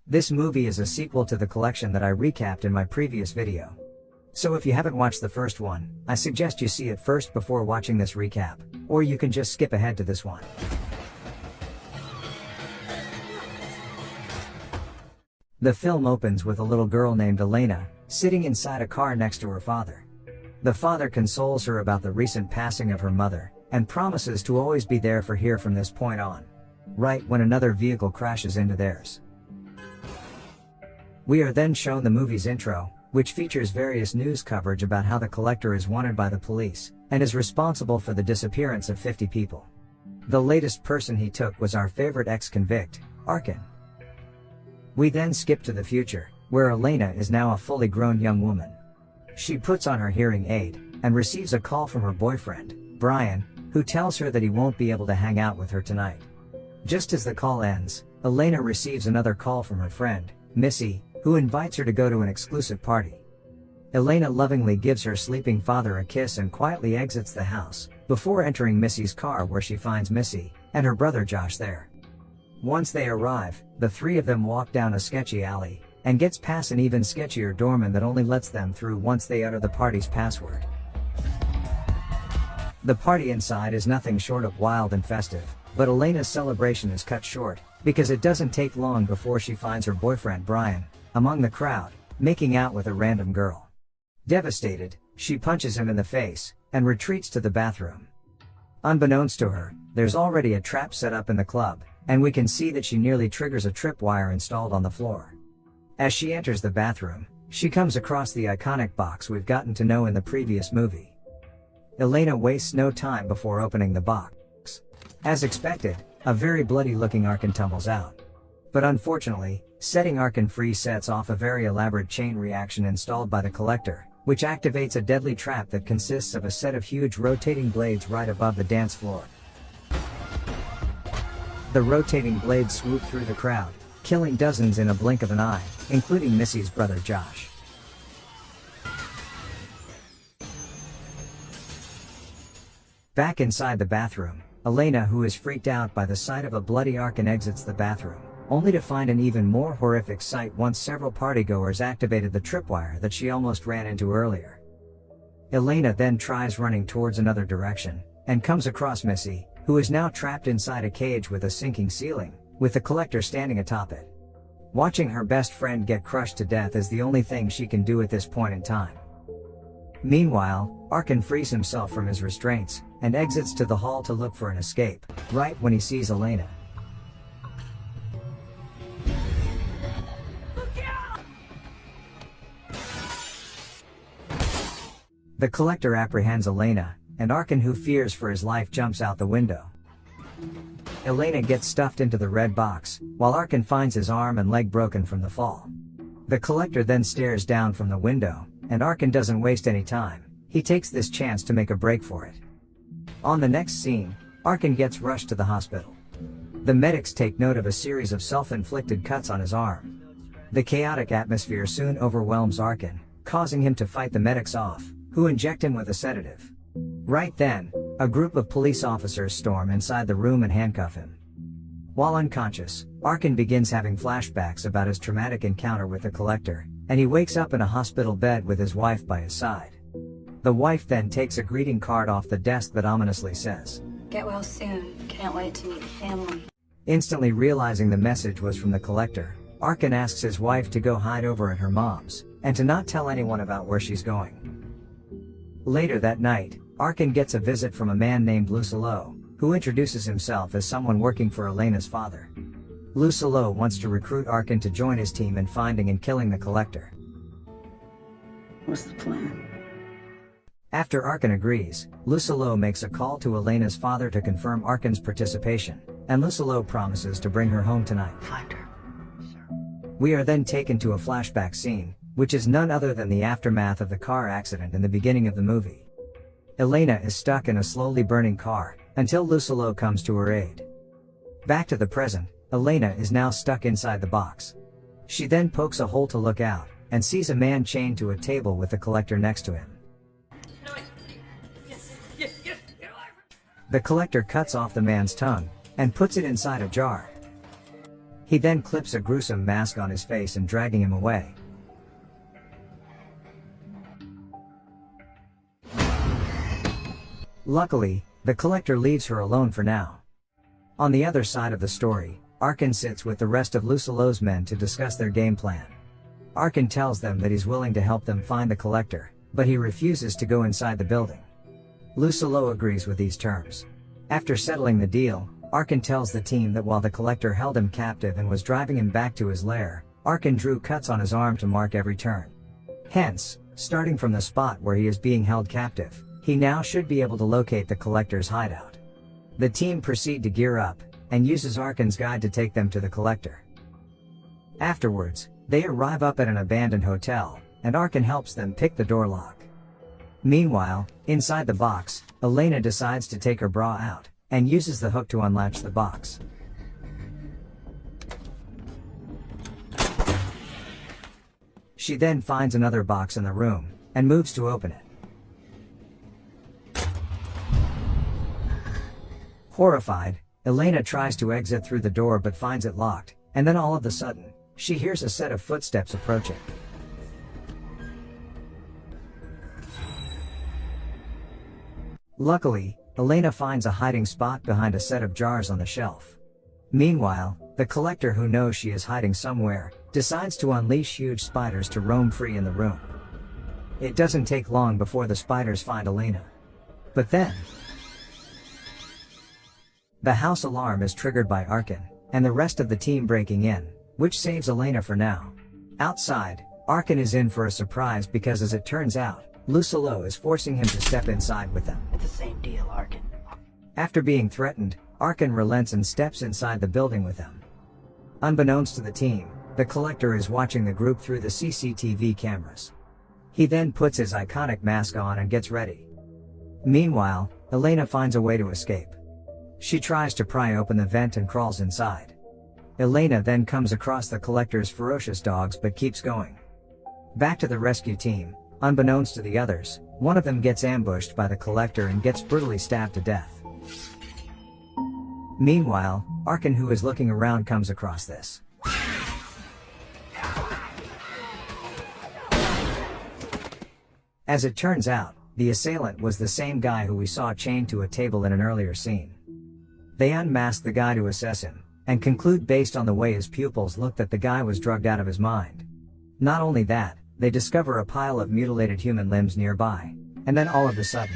This movie is a sequel to the collection that I recapped in my previous video. So if you haven't watched the first one, I suggest you see it first before watching this recap, or you can just skip ahead to this one. The film opens with a little girl named Elena, sitting inside a car next to her father. The father consoles her about the recent passing of her mother, and promises to always be there for her from this point on. Right when another vehicle crashes into theirs. We are then shown the movie's intro, which features various news coverage about how the collector is wanted by the police, and is responsible for the disappearance of 50 people. The latest person he took was our favorite ex-convict, Arkin. We then skip to the future, where Elena is now a fully grown young woman. She puts on her hearing aid, and receives a call from her boyfriend, Brian, who tells her that he won't be able to hang out with her tonight. Just as the call ends, Elena receives another call from her friend, Missy, who invites her to go to an exclusive party. Elena lovingly gives her sleeping father a kiss and quietly exits the house, before entering Missy's car where she finds Missy, and her brother Josh there. Once they arrive, the three of them walk down a sketchy alley, and gets past an even sketchier doorman that only lets them through once they utter the party's password. The party inside is nothing short of wild and festive, but Elena's celebration is cut short, because it doesn't take long before she finds her boyfriend Brian, among the crowd, making out with a random girl. Devastated, she punches him in the face, and retreats to the bathroom. Unbeknownst to her, there's already a trap set up in the club, and we can see that she nearly triggers a tripwire installed on the floor. As she enters the bathroom, she comes across the iconic box we've gotten to know in the previous movie. Elena wastes no time before opening the box. As expected, a very bloody-looking Arkin tumbles out. But unfortunately, setting Arkin free sets off a very elaborate chain reaction installed by the collector, which activates a deadly trap that consists of a set of huge rotating blades right above the dance floor. The rotating blades swoop through the crowd, killing dozens in a blink of an eye, including Missy's brother Josh. Back inside the bathroom, Elena, who is freaked out by the sight of a bloody Arkin, exits the bathroom, only to find an even more horrific sight once several partygoers activated the tripwire that she almost ran into earlier. Elena then tries running towards another direction, and comes across Missy, who is now trapped inside a cage with a sinking ceiling, with the collector standing atop it. Watching her best friend get crushed to death is the only thing she can do at this point in time. Meanwhile, Arkin frees himself from his restraints, and exits to the hall to look for an escape, right when he sees Elena. The collector apprehends Elena, and Arkin, who fears for his life, jumps out the window. Elena gets stuffed into the red box, while Arkin finds his arm and leg broken from the fall. The collector then stares down from the window, and Arkin doesn't waste any time. He takes this chance to make a break for it. On the next scene, Arkin gets rushed to the hospital. The medics take note of a series of self-inflicted cuts on his arm. The chaotic atmosphere soon overwhelms Arkin, causing him to fight the medics off, who inject him with a sedative. Right then, a group of police officers storm inside the room and handcuff him. While unconscious, Arkin begins having flashbacks about his traumatic encounter with the collector, and he wakes up in a hospital bed with his wife by his side. The wife then takes a greeting card off the desk that ominously says, "Get well soon. Can't wait to meet the family." Instantly realizing the message was from the collector, Arkin asks his wife to go hide over at her mom's, and to not tell anyone about where she's going. Later that night, Arkin gets a visit from a man named Lucillo, who introduces himself as someone working for Elena's father. Lucillo wants to recruit Arkin to join his team in finding and killing the collector. What's the plan? After Arkin agrees, Lucillo makes a call to Elena's father to confirm Arkin's participation, and Lucillo promises to bring her home tonight. Find her. We are then taken to a flashback scene, which is none other than the aftermath of the car accident in the beginning of the movie. Elena is stuck in a slowly burning car, until Lucillo comes to her aid. Back to the present, Elena is now stuck inside the box. She then pokes a hole to look out, and sees a man chained to a table with the collector next to him. The collector cuts off the man's tongue, and puts it inside a jar. He then clips a gruesome mask on his face and dragging him away. Luckily, the collector leaves her alone for now. On the other side of the story, Arkin sits with the rest of Lucello's men to discuss their game plan. Arkin tells them that he's willing to help them find the collector, but he refuses to go inside the building. Lucello agrees with these terms. After settling the deal, Arkin tells the team that while the collector held him captive and was driving him back to his lair, Arkin drew cuts on his arm to mark every turn. Hence, starting from the spot where he is being held captive, he now should be able to locate the collector's hideout. The team proceed to gear up, and uses Arkin's guide to take them to the collector. Afterwards, they arrive up at an abandoned hotel, and Arkin helps them pick the door lock. Meanwhile, inside the box, Elena decides to take her bra out, and uses the hook to unlatch the box. She then finds another box in the room, and moves to open it. Horrified, Elena tries to exit through the door but finds it locked, and then all of a sudden, she hears a set of footsteps approaching. Luckily, Elena finds a hiding spot behind a set of jars on the shelf. Meanwhile, the collector, who knows she is hiding somewhere, decides to unleash huge spiders to roam free in the room. It doesn't take long before the spiders find Elena. But then, the house alarm is triggered by Arkin, and the rest of the team breaking in, which saves Elena for now. Outside, Arkin is in for a surprise because, as it turns out, Lucello is forcing him to step inside with them. It's the same deal, Arkin. After being threatened, Arkin relents and steps inside the building with them. Unbeknownst to the team, the collector is watching the group through the CCTV cameras. He then puts his iconic mask on and gets ready. Meanwhile, Elena finds a way to escape. She tries to pry open the vent and crawls inside. Elena then comes across the collector's ferocious dogs but keeps going. Back to the rescue team, unbeknownst to the others, one of them gets ambushed by the collector and gets brutally stabbed to death. Meanwhile, Arkin, who is looking around, comes across this. As it turns out, the assailant was the same guy who we saw chained to a table in an earlier scene. They unmask the guy to assess him, and conclude based on the way his pupils looked that the guy was drugged out of his mind. Not only that, they discover a pile of mutilated human limbs nearby, and then all of a sudden,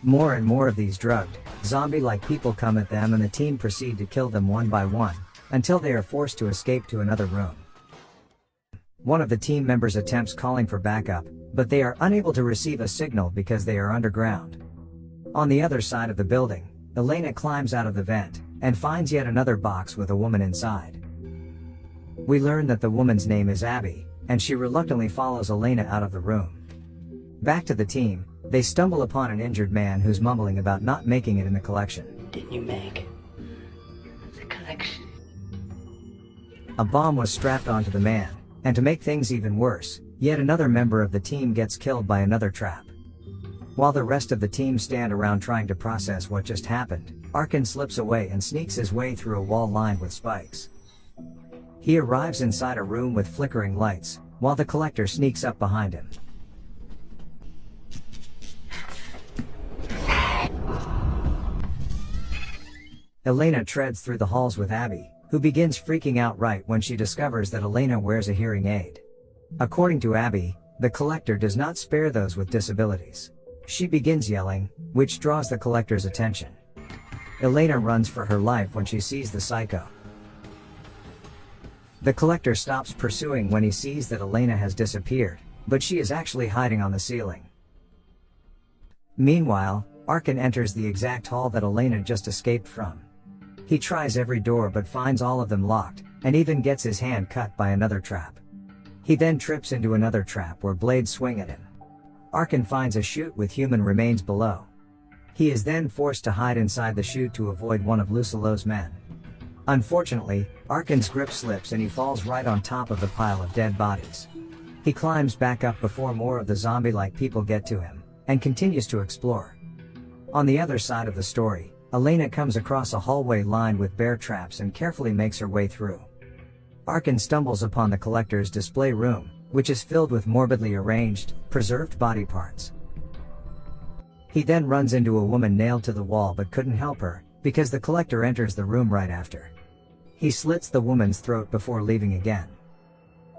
more and more of these drugged, zombie-like people come at them, and the team proceed to kill them one by one, until they are forced to escape to another room. One of the team members attempts calling for backup, but they are unable to receive a signal because they are underground. On the other side of the building, Elena climbs out of the vent, and finds yet another box with a woman inside. We learn that the woman's name is Abby, and she reluctantly follows Elena out of the room. Back to the team, they stumble upon an injured man who's mumbling about not making it in the collection. Didn't you make the collection? A bomb was strapped onto the man, and to make things even worse, yet another member of the team gets killed by another trap. While the rest of the team stand around trying to process what just happened, Arkin slips away and sneaks his way through a wall lined with spikes. He arrives inside a room with flickering lights, while the collector sneaks up behind him. Elena treads through the halls with Abby, who begins freaking out right when she discovers that Elena wears a hearing aid. According to Abby, the collector does not spare those with disabilities. She begins yelling, which draws the collector's attention. Elena runs for her life when she sees the psycho. The collector stops pursuing when he sees that Elena has disappeared, but she is actually hiding on the ceiling. Meanwhile, Arkin enters the exact hall that Elena just escaped from. He tries every door but finds all of them locked, and even gets his hand cut by another trap. He then trips into another trap where blades swing at him. Arkin finds a chute with human remains below. He is then forced to hide inside the chute to avoid one of Lucello's men. Unfortunately, Arkin's grip slips and he falls right on top of the pile of dead bodies. He climbs back up before more of the zombie-like people get to him, and continues to explore. On the other side of the story, Elena comes across a hallway lined with bear traps and carefully makes her way through. Arkin stumbles upon the collector's display room, which is filled with morbidly arranged, preserved body parts. He then runs into a woman nailed to the wall but couldn't help her, because the collector enters the room right after. He slits the woman's throat before leaving again.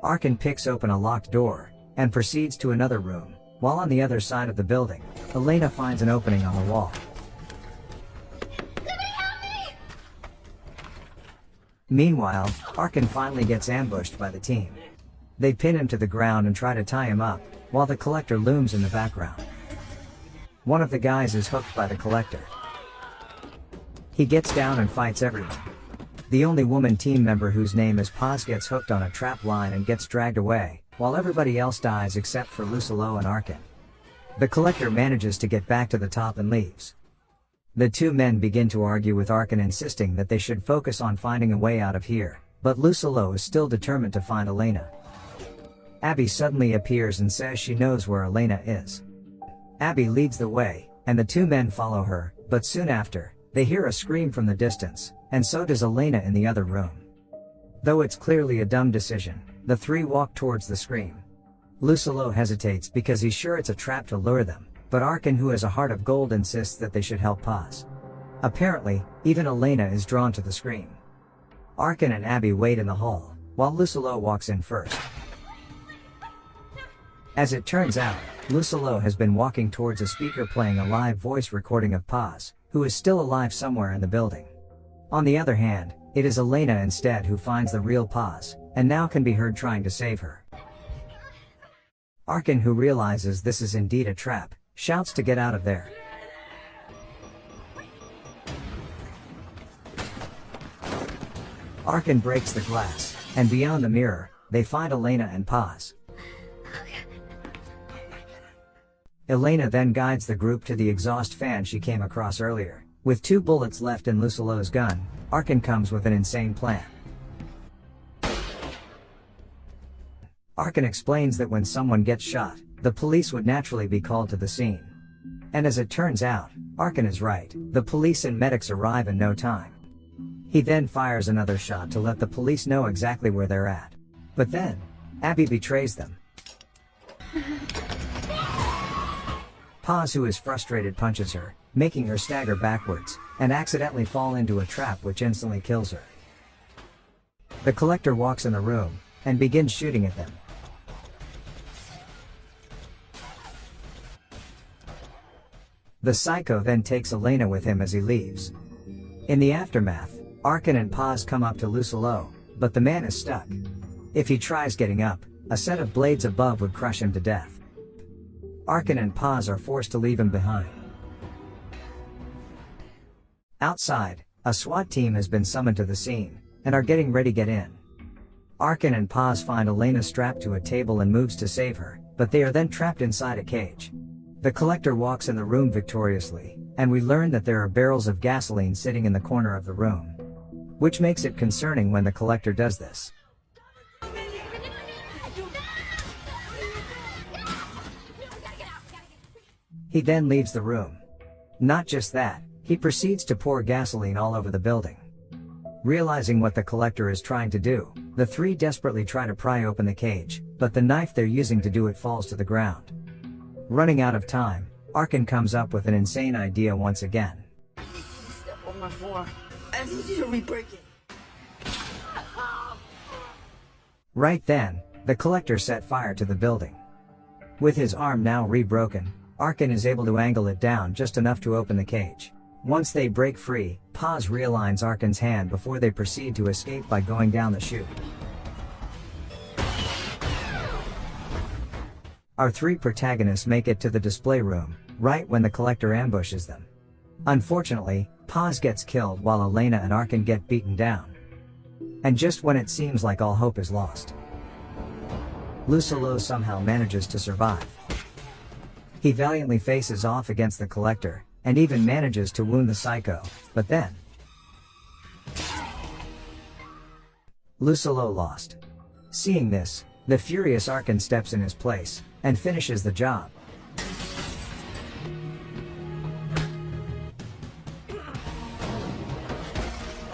Arkin picks open a locked door, and proceeds to another room, while on the other side of the building, Elena finds an opening on the wall. Meanwhile, Arkin finally gets ambushed by the team. They pin him to the ground and try to tie him up, while the collector looms in the background. One of the guys is hooked by the collector. He gets down and fights everyone. The only woman team member whose name is Paz gets hooked on a trap line and gets dragged away, while everybody else dies except for Lucilo and Arkin. The collector manages to get back to the top and leaves. The two men begin to argue with Arkin, insisting that they should focus on finding a way out of here, but Lucilo is still determined to find Elena. Abby suddenly appears and says she knows where Elena is. Abby leads the way, and the two men follow her, but soon after, they hear a scream from the distance, and so does Elena in the other room. Though it's clearly a dumb decision, the three walk towards the scream. Lucilo hesitates because he's sure it's a trap to lure them, but Arkin, who has a heart of gold, insists that they should help Paz. Apparently, even Elena is drawn to the scream. Arkin and Abby wait in the hall, while Lucilo walks in first. As it turns out, Lucilo has been walking towards a speaker playing a live voice recording of Paz, who is still alive somewhere in the building. On the other hand, it is Elena instead who finds the real Paz, and now can be heard trying to save her. Arkin, who realizes this is indeed a trap, shouts to get out of there. Arkin breaks the glass, and beyond the mirror, they find Elena and Paz. Elena then guides the group to the exhaust fan she came across earlier. With 2 bullets left in Lucilo's gun, Arkin comes with an insane plan. Arkin explains that when someone gets shot, the police would naturally be called to the scene. And as it turns out, Arkin is right. The police and medics arrive in no time. He then fires another shot to let the police know exactly where they're at. But then, Abby betrays them. Paz, who is frustrated, punches her, making her stagger backwards, and accidentally fall into a trap which instantly kills her. The collector walks in the room, and begins shooting at them. The psycho then takes Elena with him as he leaves. In the aftermath, Arkin and Paz come up to Lucilo, but the man is stuck. If he tries getting up, a set of blades above would crush him to death. Arkin and Paz are forced to leave him behind. Outside, a SWAT team has been summoned to the scene, and are getting ready to get in. Arkin and Paz find Elena strapped to a table and moves to save her, but they are then trapped inside a cage. The collector walks in the room victoriously, and we learn that there are barrels of gasoline sitting in the corner of the room, which makes it concerning when the collector does this. He then leaves the room. Not just that, he proceeds to pour gasoline all over the building. Realizing what the collector is trying to do, the three desperately try to pry open the cage, but the knife they're using to do it falls to the ground. Running out of time, Arkin comes up with an insane idea once again. Step on my floor. I need you to re-break it. Right then, the collector set fire to the building. With his arm now re-broken, Arkin is able to angle it down just enough to open the cage. Once they break free, Paz realigns Arkin's hand before they proceed to escape by going down the chute. Our three protagonists make it to the display room, right when the collector ambushes them. Unfortunately, Paz gets killed while Elena and Arkin get beaten down. And just when it seems like all hope is lost, Lucilo somehow manages to survive. He valiantly faces off against the collector, and even manages to wound the psycho, but then Lucilo lost. Seeing this, the furious Arkin steps in his place, and finishes the job.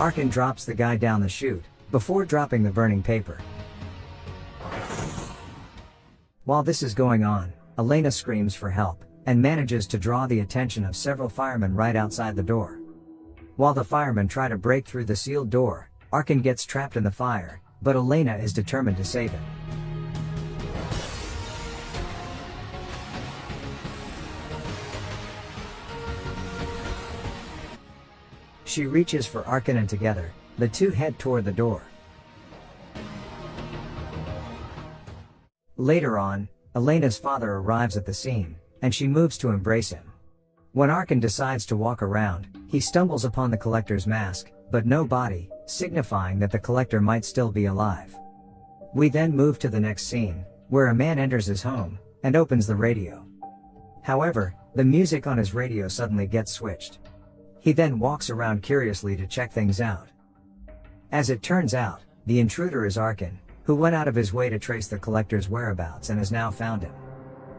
Arkin drops the guy down the chute, before dropping the burning paper. While this is going on, Elena screams for help, and manages to draw the attention of several firemen right outside the door. While the firemen try to break through the sealed door, Arkin gets trapped in the fire, but Elena is determined to save him. She reaches for Arkin and together, the two head toward the door. Later on, Elena's father arrives at the scene, and she moves to embrace him. When Arkin decides to walk around, he stumbles upon the collector's mask, but no body, signifying that the collector might still be alive. We then move to the next scene, where a man enters his home, and opens the radio. However, the music on his radio suddenly gets switched. He then walks around curiously to check things out. As it turns out, the intruder is Arkin, who went out of his way to trace the collector's whereabouts and has now found him.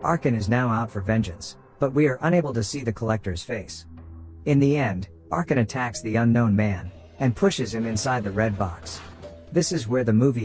Arkin is now out for vengeance, but we are unable to see the collector's face. In the end, Arkin attacks the unknown man, and pushes him inside the red box. This is where the movie